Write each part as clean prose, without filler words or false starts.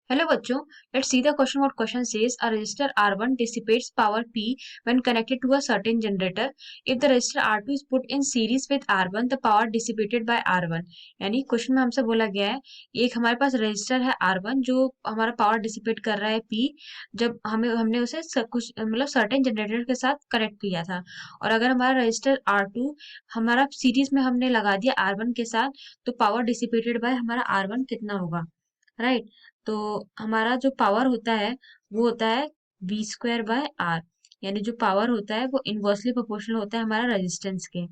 Hello बच्चों, let's see the question. What question says a resistor R1 dissipates power P when connected to a certain generator. If the resistor R2 is put in series with R1, the power dissipated by R1. यानी question में हमसे बोला गया है एक हमारे पास resistor है R1 जो हमारा पावर डिसिपेट कर रहा है P जब हमने उसे कुछ मतलब सर्टेन जनरेटर के साथ कनेक्ट किया था। और अगर हमारा रेजिस्टर R2 हमारा सीरीज में हमने लगा दिया R1 के साथ तो पावर डिसिपेटेड बाय हमारा R1 कितना होगा, राइट। तो हमारा जो पावर होता है वो होता है वी स्क्वायर बाय आर, यानी जो पावर होता है वो इनवर्सली प्रोपोर्शनल होता है हमारा रेजिस्टेंस के।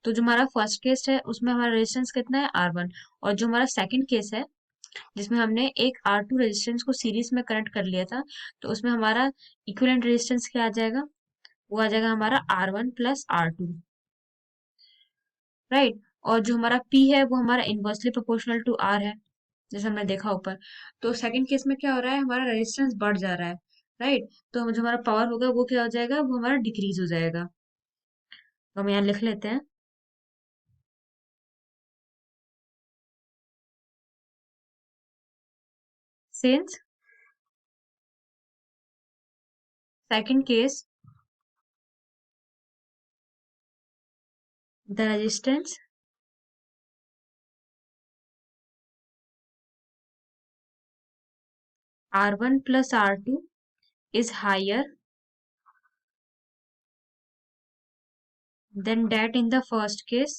तो जो हमारा फर्स्ट केस है उसमें हमारा रेजिस्टेंस कितना है R1, और जो हमारा सेकंड केस है जिसमें हमने एक R2 रेजिस्टेंस को सीरीज में कनेक्ट कर लिया था, तो उसमें हमारा इक्विवेलेंट रेजिस्टेंस क्या आ जाएगा, वो आ जाएगा हमारा R1 प्लस R2, राइट। और जो हमारा P है वो हमारा इनवर्सली प्रोपोर्शनल टू R है, जैसे हमने देखा ऊपर। तो सेकंड केस में क्या हो रहा है, हमारा रेजिस्टेंस बढ़ जा रहा है, राइट। तो जो हमारा पावर होगा वो क्या हो जाएगा, वो हमारा डिक्रीज हो जाएगा। तो हम यहाँ लिख लेते हैं since second case the resistance R1 plus R2 is higher than that in the first case,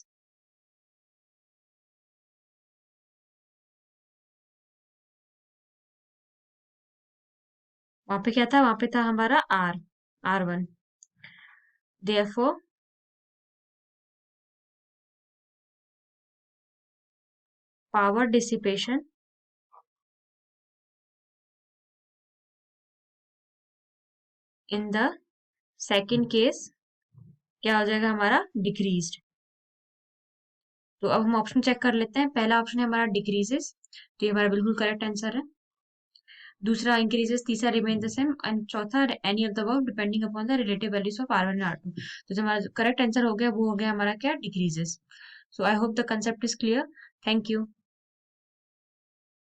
वहां पे क्या था, वहां पे था हमारा R1। therefore power dissipation in the second case क्या हो जाएगा हमारा डिक्रीज्ड। तो अब हम ऑप्शन चेक कर लेते हैं। पहला ऑप्शन है हमारा डिक्रीजेस, तो ये हमारा बिल्कुल करेक्ट आंसर है। दूसरा इंक्रीजेस, तीसरा रिमेन द सेम, एंड चौथा any of the above depending upon the relative values of R1 and R2। तो जो हमारा करेक्ट आंसर हो गया वो हो गया हमारा क्या, decreases. So I hope the concept is clear. Thank you.